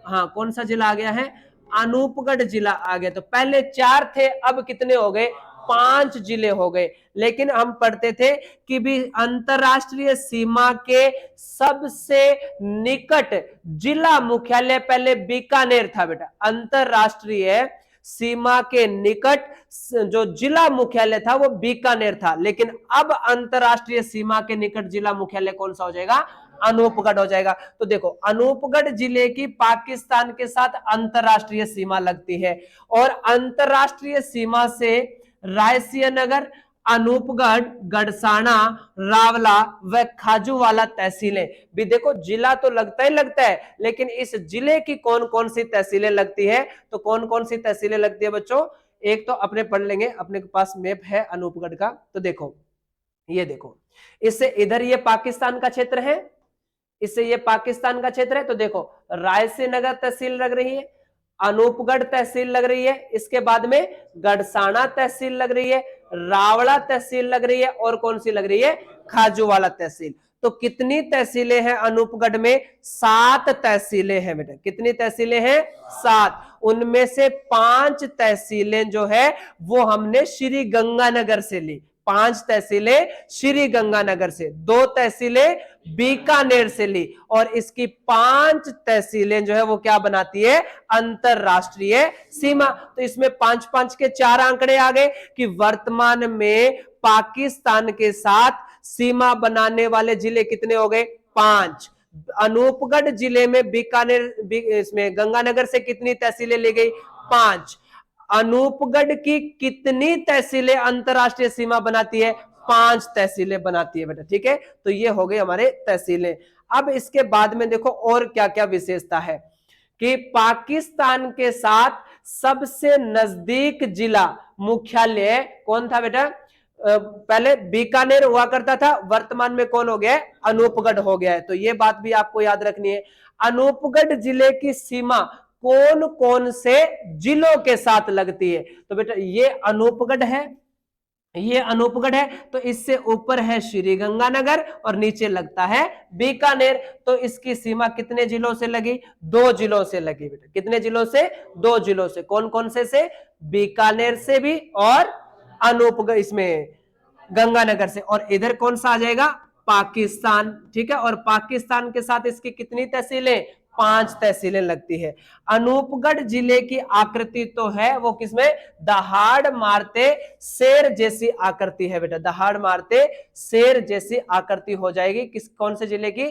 हाँ, कौन सा जिला आ गया है? अनूपगढ़ जिला आ गया। तो पहले 4 थे, अब कितने हो गए? 5 जिले हो गए। लेकिन हम पढ़ते थे कि भी अंतरराष्ट्रीय सीमा के सबसे निकट जिला मुख्यालय पहले बीकानेर था बेटा। अंतरराष्ट्रीय सीमा के निकट जो जिला मुख्यालय था वो बीकानेर था, लेकिन अब अंतरराष्ट्रीय सीमा के निकट जिला मुख्यालय कौन सा हो जाएगा? अनूपगढ़ हो जाएगा। तो देखो, अनूपगढ़ जिले की पाकिस्तान के साथ अंतरराष्ट्रीय सीमा लगती है और अंतरराष्ट्रीय सीमा से रायसियानगर, अनूपगढ़, गड़साना, रावला व खाजूवाला तहसीलें भी। देखो, जिला तो लगता ही लगता है, लेकिन इस जिले की कौन कौन सी तहसीलें लगती है? तो कौन कौन सी तहसीलें लगती है बच्चों? एक तो अपने पढ़ लेंगे, अपने के पास मैप है अनूपगढ़ का। तो देखो, ये देखो, इससे इधर ये पाकिस्तान का क्षेत्र है, इससे ये पाकिस्तान का क्षेत्र है। तो देखो, रायसीनगर तहसील लग रही है, अनूपगढ़ तहसील लग रही है, इसके बाद में गड़साना तहसील लग रही है, रावड़ा तहसील लग रही है, और कौन सी लग रही है? खाजूवाला तहसील। तो कितनी तहसीलें हैं अनूपगढ़ में? 7 तहसीलें हैं बेटा। कितनी तहसीलें हैं? 7। उनमें से 5 तहसीलें जो है वो हमने श्री गंगानगर से ली। 5 तहसीलें श्री गंगानगर से, 2 तहसीलें बीकानेर से ली, और इसकी 5 तहसीलें जो है वो क्या बनाती है? अंतरराष्ट्रीय सीमा। तो इसमें 5-5 के 4 आंकड़े आ गए कि वर्तमान में पाकिस्तान के साथ सीमा बनाने वाले जिले कितने हो गए? 5। अनूपगढ़ जिले में बीकानेर इसमें गंगानगर से कितनी तहसीलें ली गई? 5। अनूपगढ़ की कितनी तहसीलें अंतरराष्ट्रीय सीमा बनाती है? 5 तहसीलें बनाती है बेटा। ठीक है, तो ये हो गए हमारे तहसीलें। अब इसके बाद में देखो और क्या क्या विशेषता है कि पाकिस्तान के साथ सबसे नजदीक जिला मुख्यालय कौन था बेटा? पहले बीकानेर हुआ करता था, वर्तमान में कौन हो गया है? अनूपगढ़ हो गया है। तो ये बात भी आपको याद रखनी है। अनूपगढ़ जिले की सीमा कौन कौन से जिलों के साथ लगती है? तो बेटा, ये अनूपगढ़ है, ये अनूपगढ़ है, तो इससे ऊपर है श्री गंगानगर और नीचे लगता है बीकानेर। तो इसकी सीमा कितने जिलों से लगी? 2 जिलों से लगी बेटा। कितने जिलों से? 2 जिलों से। कौन कौन से? बीकानेर से भी और अनूपगढ़ इसमें गंगानगर से। और इधर कौन सा आ जाएगा? पाकिस्तान। ठीक है, और पाकिस्तान के साथ इसकी कितनी तहसीलें? 5 तहसीलें लगती है। अनूपगढ़ जिले की आकृति तो है वो किसमें? दहाड़ मारते शेर जैसी आकृति है बेटा। दहाड़ मारते शेर जैसी आकृति हो जाएगी किस कौन से जिले की?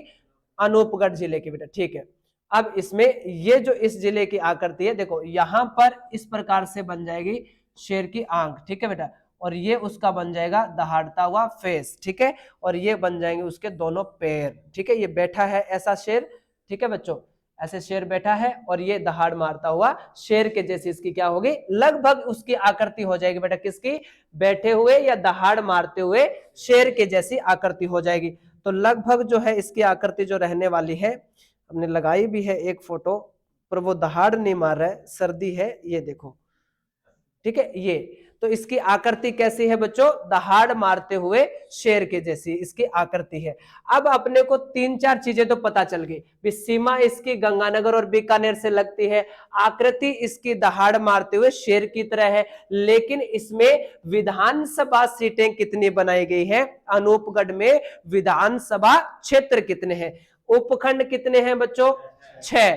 अनूपगढ़ जिले की बेटा। ठीक है, अब इसमें ये जो इस जिले की आकृति है, देखो यहां पर इस प्रकार से बन जाएगी शेर की आंख। ठीक है बेटा, और ये उसका बन जाएगा दहाड़ता हुआ फेस। ठीक है, और ये बन जाएंगे उसके दोनों पैर। ठीक है, ये बैठा है ऐसा शेर। ठीक है बच्चों, ऐसे शेर बैठा है और ये दहाड़ मारता हुआ शेर के जैसी इसकी क्या होगी? लगभग उसकी आकृति हो जाएगी बेटा। किसकी? बैठे हुए या दहाड़ मारते हुए शेर के जैसी आकृति हो जाएगी। तो लगभग जो है इसकी आकृति जो रहने वाली है, हमने लगाई भी है एक फोटो, पर वो दहाड़ नहीं मार रहा है, सर्दी है, ये देखो। ठीक है, ये तो इसकी आकृति कैसी है बच्चों? दहाड़ मारते हुए शेर के जैसी इसकी आकृति है। अब अपने को 3-4 चीजें तो पता चल गई। सीमा इसकी गंगानगर और बीकानेर से लगती है, आकृति इसकी दहाड़ मारते हुए शेर की तरह है, लेकिन इसमें विधानसभा सीटें कितनी बनाई गई है? अनूपगढ़ में विधानसभा क्षेत्र कितने हैं? उपखंड कितने हैं बच्चों? 6।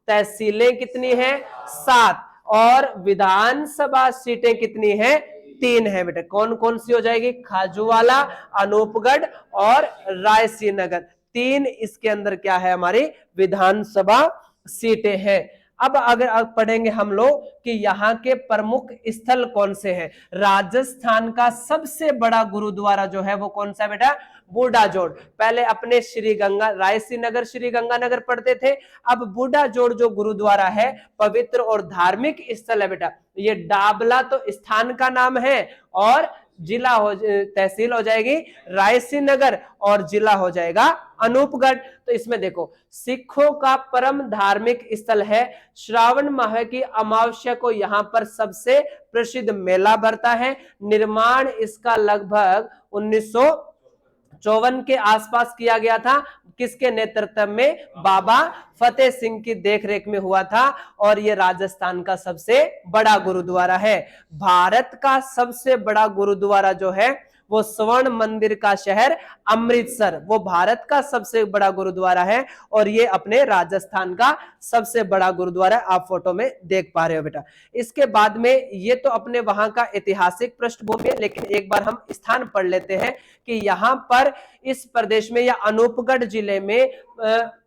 तहसीलें कितनी हैं? 7। और विधानसभा सीटें कितनी हैं? 3 है बेटा। कौन कौन सी हो जाएगी? खाजूवाला, अनूपगढ़ और रायसीनगर। 3 इसके अंदर क्या है? हमारी विधानसभा सीटें हैं। अब अगर पढ़ेंगे हम लोग कि यहाँ के प्रमुख स्थल कौन से हैं। राजस्थान का सबसे बड़ा गुरुद्वारा जो है वो कौन सा बेटा? बूढ़ा जोड़। पहले अपने श्री गंगा रायसीनगर श्री गंगानगर पढ़ते थे, अब बूढ़ा जोड़ जो गुरुद्वारा है पवित्र और धार्मिक स्थल है बेटा। ये डाबला तो स्थान का नाम है और जिला हो तहसील हो जाएगी रायसी नगर और जिला हो जाएगा अनूपगढ़। तो इसमें देखो सिखों का परम धार्मिक स्थल है, श्रावण माह की अमावस्या को यहाँ पर सबसे प्रसिद्ध मेला भरता है। निर्माण इसका लगभग 1954 के आसपास किया गया था, किसके नेतृत्व में? बाबा फतेह सिंह की देखरेख में हुआ था। और यह राजस्थान का सबसे बड़ा गुरुद्वारा है। भारत का सबसे बड़ा गुरुद्वारा जो है वो स्वर्ण मंदिर का शहर अमृतसर, वो भारत का सबसे बड़ा गुरुद्वारा है और ये अपने राजस्थान का सबसे बड़ा गुरुद्वारा है, आप फोटो में देख पा रहे हो बेटा। इसके बाद में ये तो अपने वहां का ऐतिहासिक पृष्ठभूमि है, लेकिन एक बार हम स्थान पढ़ लेते हैं कि यहाँ पर इस प्रदेश में या अनूपगढ़ जिले में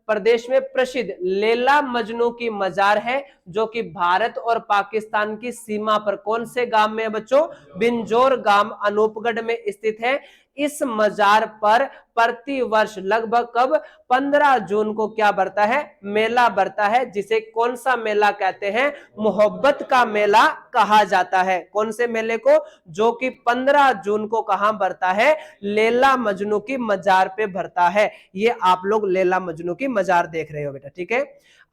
प्रदेश में प्रसिद्ध लैला मजनू की मजार है, जो कि भारत और पाकिस्तान की सीमा पर कौन से गांव में है बच्चों? बिंजोर गांव अनूपगढ़ में स्थित है। इस मजार पर प्रति वर्ष लगभग कब? 15 जून को क्या बढ़ता है? मेला बढ़ता है, जिसे कौन सा मेला कहते हैं? मोहब्बत का मेला कहा जाता है। कौन से मेले को? जो कि 15 जून को कहां बढ़ता है? लैला मजनू की मजार पे भरता है। ये आप लोग लैला मजनू की मजार देख रहे हो बेटा, ठीक है।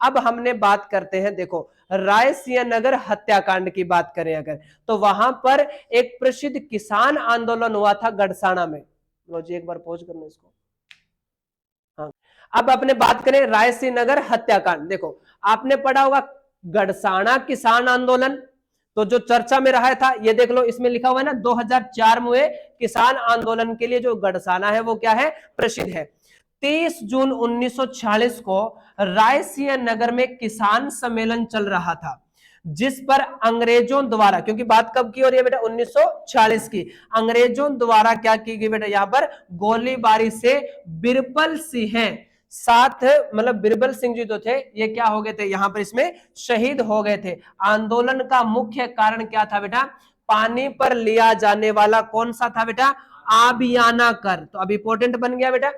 अब हमने बात करते हैं, देखो रायसिंह नगर हत्याकांड की बात करें अगर, तो वहां पर एक प्रसिद्ध किसान आंदोलन हुआ था गड़साना में। लो जी एक बार पॉज करना इसको। हाँ, अब अपने बात करें रायसिंह नगर हत्याकांड। देखो आपने पढ़ा होगा गड़साना किसान आंदोलन, तो जो चर्चा में रहा था ये देख लो, इसमें लिखा हुआ है ना 2004 में हुए किसान आंदोलन के लिए जो गड़साना है वो क्या है? प्रसिद्ध है। 23 जून 1946 को रायसिंह नगर में किसान सम्मेलन चल रहा था, जिस पर अंग्रेजों द्वारा, क्योंकि बात कब की हो रही है बेटा? 1946 की। अंग्रेजों द्वारा क्या की गई बेटा? यहां पर गोलीबारी से बिरबल सिंह साथ, मतलब बिरबल सिंह जी जो थे ये क्या हो गए थे? यहां पर इसमें शहीद हो गए थे। आंदोलन का मुख्य कारण क्या था बेटा? पानी पर लिया जाने वाला कौन सा था बेटा? आबियाना कर। तो अब इंपॉर्टेंट बन गया बेटा,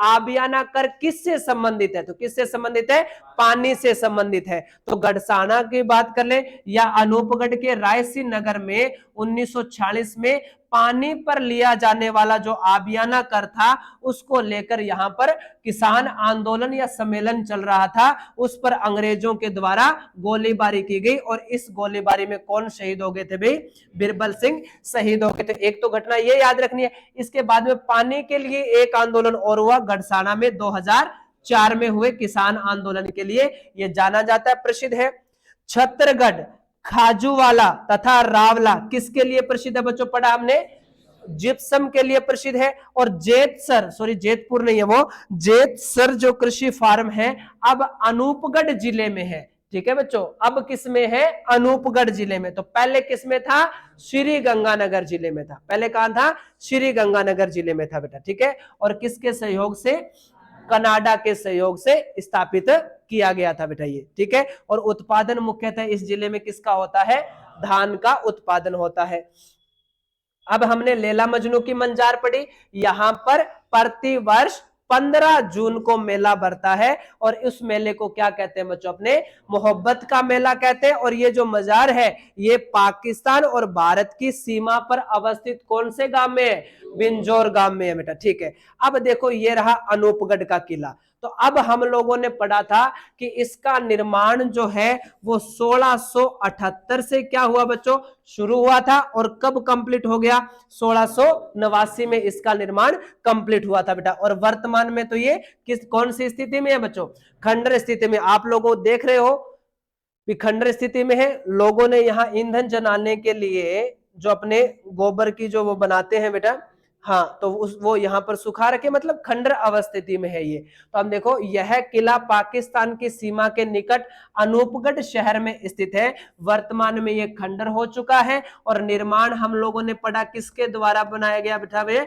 आबियाना कर किससे संबंधित है? तो किससे संबंधित है? पानी से संबंधित है। तो गड़साना की बात कर ले या अनूपगढ़ के रायसिंह नगर में 1946 में पानी पर लिया जाने वाला जो आबियाना कर था, उसको लेकर यहां पर किसान आंदोलन या सम्मेलन चल रहा था। उस पर अंग्रेजों के द्वारा गोलीबारी की गई और इस गोलीबारी में कौन शहीद हो गए थे भाई? बिरबल सिंह शहीद हो गए थे। एक तो घटना ये याद रखनी है। इसके बाद में पानी के लिए एक आंदोलन और हुआ गड़साना में 2004 में हुए किसान आंदोलन के लिए, यह जाना जाता है, प्रसिद्ध है। छत्तरगढ़, खाजूवाला तथा रावला किसके लिए प्रसिद्ध है बच्चों? पढ़ा हमने, जिप्सम के लिए प्रसिद्ध है। और जेतसर, सॉरी जेतपुर नहीं है वो, जेतसर जो कृषि फार्म है अब अनूपगढ़ जिले में है, ठीक है बच्चों। अब किस में है? अनूपगढ़ जिले में। तो पहले किस में था? श्री गंगानगर जिले में था। पहले कहां था? श्री गंगानगर जिले में था बेटा, ठीक है। और किसके सहयोग से? कनाडा के सहयोग से स्थापित किया गया था बेटा ये, ठीक है। और उत्पादन मुख्यतः इस जिले में किसका होता है? धान का उत्पादन होता है। अब हमने लैला मजनू की मंजार पढ़ी। यहां पर प्रति वर्ष 15 जून को मेला भरता है और उस मेले को क्या कहते हैं बच्चों? अपने मोहब्बत का मेला कहते हैं। और ये जो मजार है ये पाकिस्तान और भारत की सीमा पर अवस्थित कौन से गांव में है? बिंजोर गांव में है बेटा, ठीक है। अब देखो ये रहा अनूपगढ़ का किला। तो अब हम लोगों ने पढ़ा था कि इसका निर्माण जो है वो 1678 से क्या हुआ बच्चों? शुरू हुआ था और कब कंप्लीट हो गया? 1689 में इसका निर्माण कंप्लीट हुआ था बेटा। और वर्तमान में तो ये कौन सी स्थिति में है बच्चों? खंडर स्थिति में। आप लोगों देख रहे हो खंडर स्थिति में है। लोगों ने यहाँ ईंधन जलाने के लिए जो अपने गोबर की जो वो बनाते हैं बेटा, हाँ, तो वो यहाँ पर सुखा रखे, मतलब खंडर अवस्थिति में है ये। तो हम देखो यह किला पाकिस्तान की सीमा के निकट अनूपगढ़ शहर में स्थित है। वर्तमान में ये खंडर हो चुका है और निर्माण हम लोगों ने पढ़ा किसके द्वारा बनाया गया बेटा? वे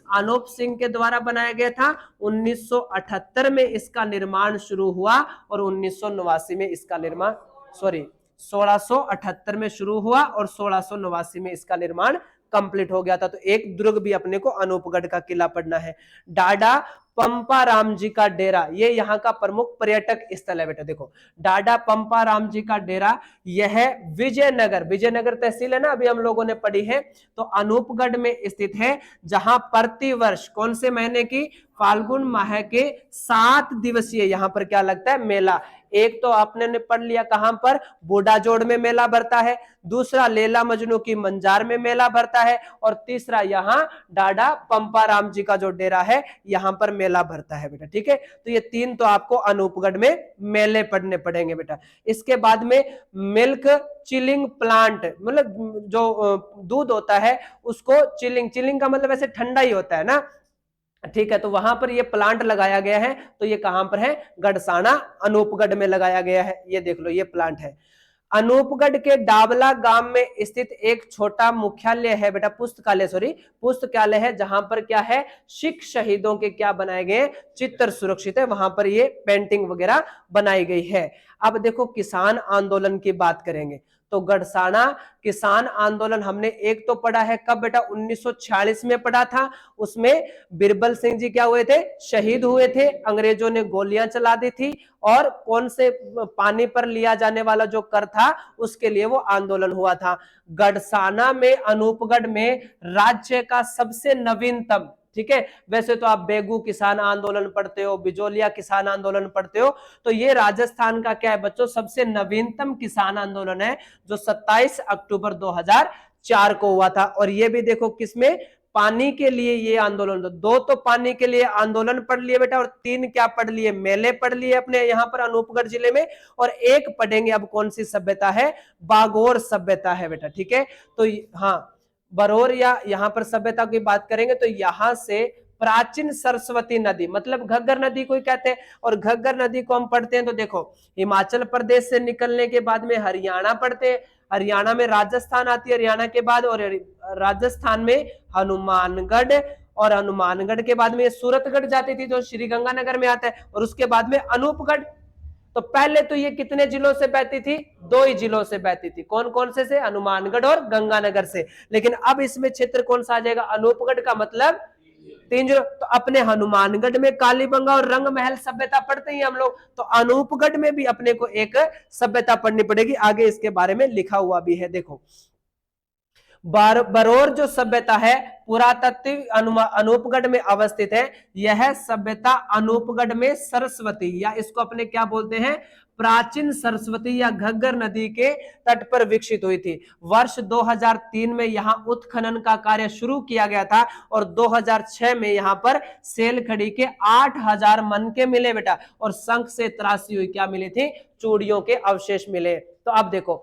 अनूप सिंह के द्वारा बनाया गया था। 1978 में इसका निर्माण शुरू हुआ और 1989 में इसका निर्माण, सॉरी 1678 में शुरू हुआ और 1689 में इसका निर्माण कंप्लीट हो गया था। तो एक दुर्ग भी अपने को अनूपगढ़ का किला पढ़ना है। डाडा पंपा राम जी का डेरा, ये यहाँ का प्रमुख पर्यटक स्थल है बेटा। देखो डाडा पंपा राम जी का डेरा, यह विजयनगर, विजयनगर तहसील है ना, अभी हम लोगों ने पढ़ी है, तो अनूपगढ़ में स्थित है, जहां प्रतिवर्ष कौन से महीने की, फाल्गुन माह के 7 दिवसीय यहाँ पर क्या लगता है, मेला। एक तो आपने ने पढ़ लिया कहां पर, बूढ़ा जोड़ में मेला भरता है, दूसरा लैला मजनू की मंजार में मेला भरता है, और तीसरा यहाँ डाडा पंपा राम जी का जो डेरा है यहाँ पर मेला भरता है बेटा। ठीक है, तो ये 3 तो आपको अनूपगढ़ में मेले पढ़ने पड़ेंगे बेटा। इसके बाद में मिल्क चिलिंग प्लांट, मतलब जो दूध होता है उसको चिलिंग, चिलिंग का मतलब ऐसे ठंडा ही होता है ना, ठीक है, तो वहां पर ये प्लांट लगाया गया है, तो ये कहां पर है, गढ़साना अनूपगढ़ में लगाया गया है, ये देख लो ये प्लांट है। अनूपगढ़ के डाबला गांव में स्थित एक छोटा मुख्यालय है बेटा, पुस्तकालय, सॉरी पुस्तकालय है, जहां पर क्या है, सिख शहीदों के क्या बनाए गए, चित्र सुरक्षित है, वहां पर ये पेंटिंग वगैरह बनाई गई है। अब देखो किसान आंदोलन की बात करेंगे, तो गढ़साना किसान आंदोलन हमने एक तो पढ़ा है, कब बेटा, 1946 में पढ़ा था, उसमें बिरबल सिंह जी क्या हुए थे, शहीद हुए थे, अंग्रेजों ने गोलियां चला दी थी, और कौन से पानी पर लिया जाने वाला जो कर था उसके लिए वो आंदोलन हुआ था। गढ़साना में, अनूपगढ़ में राज्य का सबसे नवीनतम, ठीक है, वैसे तो आप बेगू किसान आंदोलन पढ़ते हो, बिजोलिया किसान आंदोलन पढ़ते हो, तो ये राजस्थान का क्या है बच्चों, सबसे नवीनतम किसान आंदोलन है, जो 27 अक्टूबर 2004 को हुआ था। और ये भी देखो किसमें, पानी के लिए ये आंदोलन, दो तो पानी के लिए आंदोलन पढ़ लिए बेटा, और 3 क्या पढ़ लिए, मेले पढ़ लिए अपने यहाँ पर अनूपगढ़ जिले में, और एक पढ़ेंगे अब कौन सी सभ्यता है, बागोर सभ्यता है बेटा। ठीक है, तो हाँ बरोर या यहाँ पर सभ्यता की बात करेंगे, तो यहां से प्राचीन सरस्वती नदी, मतलब घग्गर नदी को कहते हैं, और घग्गर नदी को हम पढ़ते हैं तो देखो हिमाचल प्रदेश से निकलने के बाद में हरियाणा पढ़ते हैं, हरियाणा में राजस्थान आती है हरियाणा के बाद, और राजस्थान में हनुमानगढ़, और हनुमानगढ़ के बाद में सूरतगढ़ जाती थी जो श्री गंगानगर में आता है, और उसके बाद में अनूपगढ़। तो पहले तो ये कितने जिलों से बहती थी, 2 ही जिलों से बहती थी, कौन कौन से हनुमानगढ़ और गंगानगर से, लेकिन अब इसमें क्षेत्र कौन सा आ जाएगा, अनूपगढ़ का मतलब 3 जिलों। तो अपने हनुमानगढ़ में कालीबंगा और रंग महल सभ्यता पढ़ते ही हम लोग, तो अनूपगढ़ में भी अपने को एक सभ्यता पढ़नी पड़ेगी, आगे इसके बारे में लिखा हुआ भी है। देखो बरोर जो सभ्यता है पुरातत्व अनूपगढ़ में अवस्थित है, यह सभ्यता अनूपगढ़ में सरस्वती, या इसको अपने क्या बोलते हैं, प्राचीन सरस्वती या घग्गर नदी के तट पर विकसित हुई थी। वर्ष 2003 में यहां उत्खनन का कार्य शुरू किया गया था, और 2006 में यहां पर सेलखड़ी के 8000 मन के मिले बेटा, और शंख से तराशी हुई क्या मिली थी, चूड़ियों के अवशेष मिले। तो अब देखो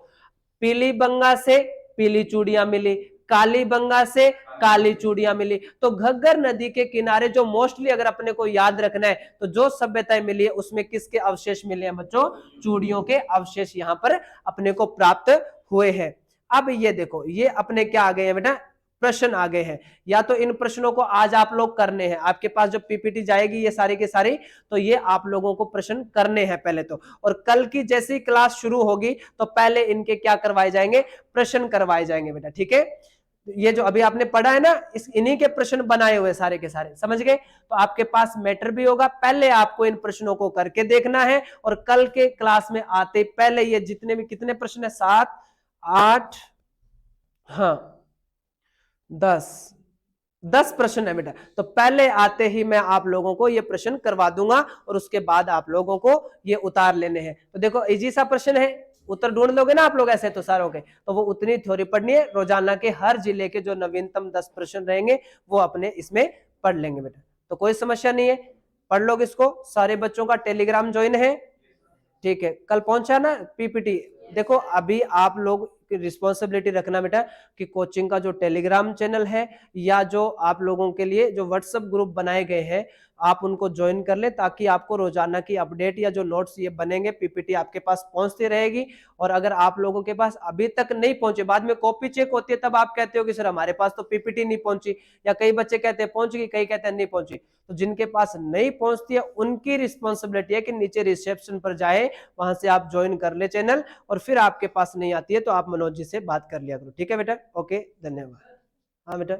पीलीबंगा से पीली चूड़ियां मिली, कालीबंगा से काली चूड़ियां मिली, तो घग्गर नदी के किनारे जो मोस्टली अगर अपने को याद रखना है, तो जो सभ्यताएं मिली है उसमें किसके अवशेष मिले हैं बच्चों, चूड़ियों के अवशेष यहां पर अपने को प्राप्त हुए हैं। अब ये देखो ये अपने क्या आ गए हैं बेटा, प्रश्न आ गए हैं, या तो इन प्रश्नों को आज आप लोग करने हैं, आपके पास जो पीपीटी जाएगी ये सारी की सारी, तो ये आप लोगों को प्रश्न करने हैं पहले तो, और कल की जैसी क्लास शुरू होगी तो पहले इनके क्या करवाए जाएंगे, प्रश्न करवाए जाएंगे बेटा। ठीक है, ये जो अभी आपने पढ़ा है ना, इन्हीं के प्रश्न बनाए हुए सारे के सारे, समझ गए, तो आपके पास मैटर भी होगा, पहले आपको इन प्रश्नों को करके देखना है, और कल के क्लास में आते पहले ये जितने भी कितने प्रश्न है, 7 8 हाँ 10 प्रश्न है बेटा, तो पहले आते ही मैं आप लोगों को ये प्रश्न करवा दूंगा, और उसके बाद आप लोगों को ये उतार लेने हैं। तो देखो इजी सा प्रश्न है, उत्तर ढूंढ लोगे ना आप लोग ऐसे तो सारों के, तो वो उतनी थ्योरी पढ़नी है, रोजाना के हर जिले के जो नवीनतम 10 प्रश्न रहेंगे वो अपने इसमें पढ़ लेंगे बेटा, तो कोई समस्या नहीं है, पढ़ लोगे इसको। सारे बच्चों का टेलीग्राम ज्वाइन है, ठीक है, कल पहुंचा ना पीपीटी। देखो अभी आप लोग रिस्पॉन्सिबिलिटी रखना बेटा कि कोचिंग का जो टेलीग्राम चैनल है, या जो आप लोगों के लिए जो व्हाट्सएप ग्रुप बनाए गए हैं, आप उनको ज्वाइन कर ले, ताकि आपको रोजाना की अपडेट या जो नोट्स ये बनेंगे पीपीटी आपके पास पहुंचती रहेगी। और अगर आप लोगों के पास अभी तक नहीं पहुंचे, बाद में कॉपी चेक होती है, तब आप कहते हो कि सर हमारे पास तो पीपीटी नहीं पहुंची, या कई बच्चे कहते हैं पहुंच गई, कई कहते हैं नहीं पहुंची, तो जिनके पास नहीं पहुंचती है उनकी रिस्पॉन्सिबिलिटी है कि नीचे रिसेप्शन पर जाए, वहां से आप ज्वाइन कर ले चैनल, और फिर आपके पास नहीं आती है तो आप मनोज जी से बात कर लिया करो। ठीक है बेटा, ओके, धन्यवाद। हाँ बेटा।